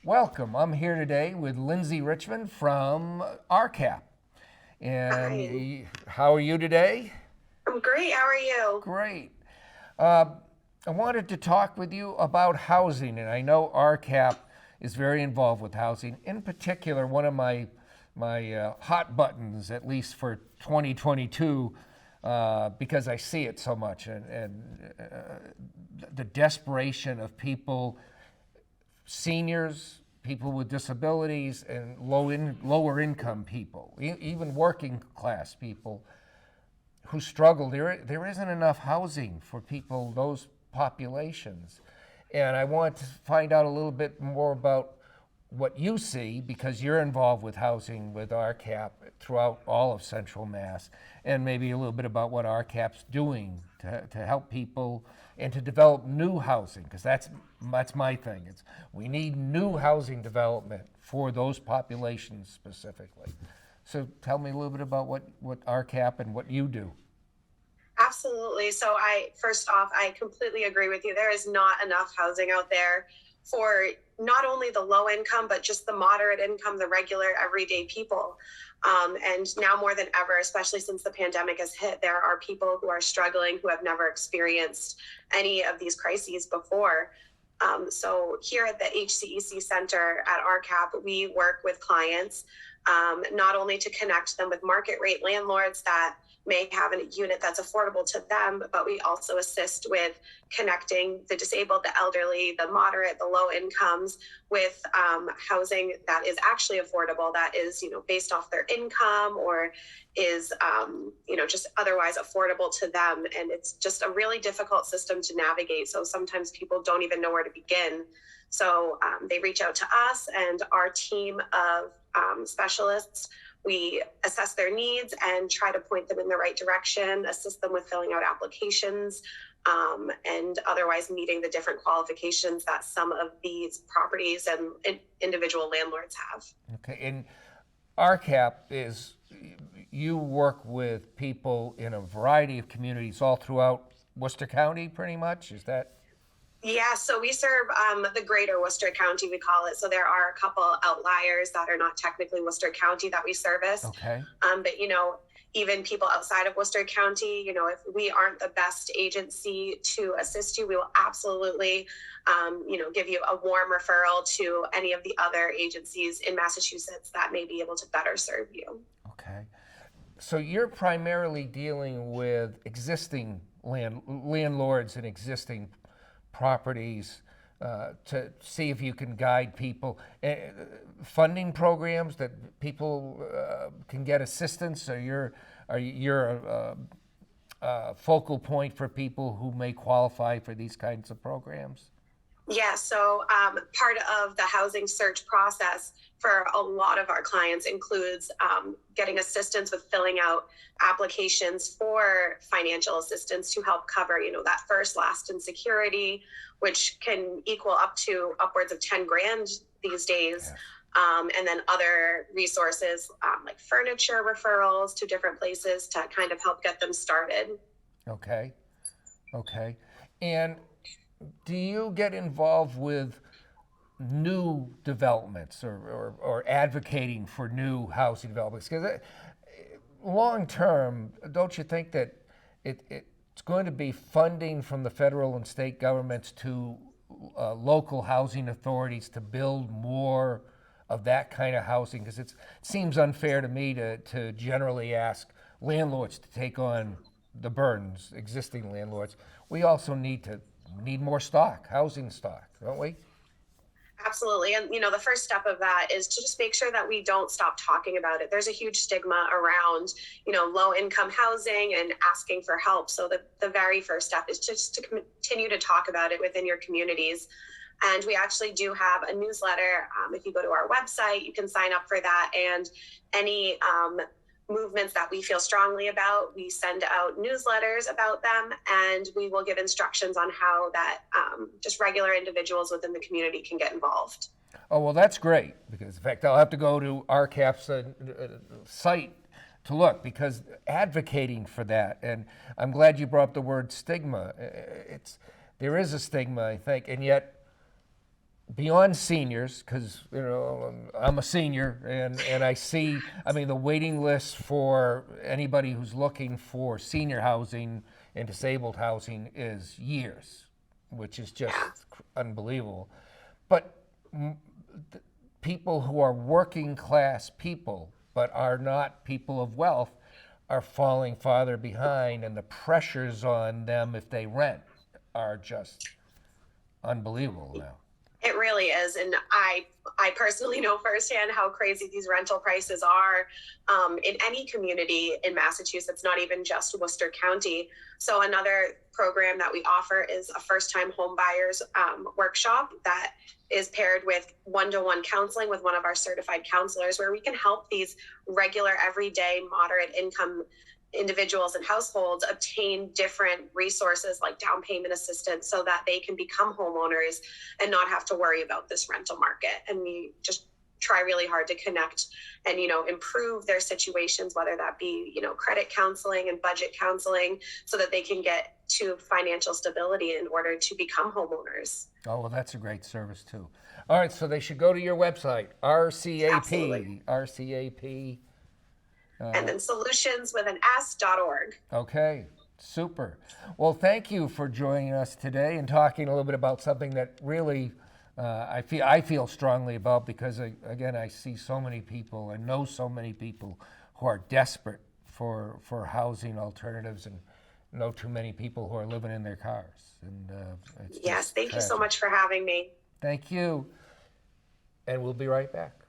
Welcome. I'm here today with Lindsey Richmond from RCAP. Hi, And how are you today? I'm great. How are you? Great. I wanted to talk with you about housing, and I know RCAP is very involved with housing. In particular, one of my hot buttons, at least for 2022, because I see it so much, and the desperation of people, seniors, people with disabilities, and lower income people, even working class people who struggle. There isn't enough housing for people, those populations. And I want to find out a little bit more about what you see, because you're involved with housing with RCAP throughout all of Central Mass, and maybe a little bit about what RCAP's doing to help people and to develop new housing, because that's my thing. We need new housing development for those populations specifically. So tell me a little bit about what RCAP and what you do. Absolutely. So first off, I completely agree with you. There is not enough housing out there for not only the low income, but just the moderate income, the regular everyday people. And now more than ever, especially since the pandemic has hit, there are people who are struggling who have never experienced any of these crises before. So here at the HCEC Center at RCAP, we work with clients not only to connect them with market rate landlords that may have a unit that's affordable to them, but we also assist with connecting the disabled, the elderly, the moderate, the low incomes with housing that is actually affordable, that is, based off their income or is, just otherwise affordable to them. And it's just a really difficult system to navigate. So sometimes people don't even know where to begin. So they reach out to us and our team of specialists. We assess their needs and try to point them in the right direction, assist them with filling out applications, and otherwise meeting the different qualifications that some of these properties and individual landlords have. Okay, and RCAP is, you work with people in a variety of communities all throughout Worcester County, pretty much, is that? Yeah, so we serve the greater Worcester County, we call it. So there are a couple outliers that are not technically Worcester County that we service. Okay. But, even people outside of Worcester County, if we aren't the best agency to assist you, we will absolutely, give you a warm referral to any of the other agencies in Massachusetts that may be able to better serve you. Okay. So you're primarily dealing with existing landlords and existing properties to see if you can guide people. Funding programs that people can get assistance, or you're a focal point for people who may qualify for these kinds of programs? Yeah, so part of the housing search process for a lot of our clients includes getting assistance with filling out applications for financial assistance to help cover, that first, last, and security, which can equal up to upwards of 10 grand these days. Yes. And then other resources like furniture referrals to different places to kind of help get them started. Okay. Okay. And do you get involved with new developments, or advocating for new housing developments? Because long term, don't you think that it's going to be funding from the federal and state governments to local housing authorities to build more of that kind of housing? Because it seems unfair to me to generally ask landlords to take on the burdens, existing landlords. We also need more stock, housing stock, don't we? Absolutely. And, the first step of that is to just make sure that we don't stop talking about it. There's a huge stigma around, low income housing and asking for help. So the very first step is just to continue to talk about it within your communities. And we actually do have a newsletter. If you go to our website, you can sign up for that. And any movements that we feel strongly about, we send out newsletters about them, and we will give instructions on how that just regular individuals within the community can get involved. Oh, well, that's great, because in fact, I'll have to go to RCAP's site to look, because advocating for that, and I'm glad you brought up the word stigma. There is a stigma, I think, and yet beyond seniors, because I'm a senior, and I see, I mean, the waiting list for anybody who's looking for senior housing and disabled housing is years, which is just Yeah. unbelievable. But people who are working class people but are not people of wealth are falling farther behind, and the pressures on them if they rent are just unbelievable now. It really is, and I personally know firsthand how crazy these rental prices are in any community in Massachusetts, not even just Worcester County. So another program that we offer is a first-time home buyers workshop that is paired with one-to-one counseling with one of our certified counselors, where we can help these regular, everyday, moderate income individuals and households obtain different resources like down payment assistance so that they can become homeowners and not have to worry about this rental market. And we just try really hard to connect and, improve their situations, whether that be, credit counseling and budget counseling, so that they can get to financial stability in order to become homeowners. Oh, well, that's a great service too. All right, so they should go to your website, RCAP, Absolutely. RCAP. And then solutions with an s.org. Okay, super. Well, thank you for joining us today and talking a little bit about something that really I feel strongly about, because again, I see so many people and know so many people who are desperate for housing alternatives, and know too many people who are living in their cars. And it's Yes, just thank you so tragic. much for having me. Thank you, and we'll be right back.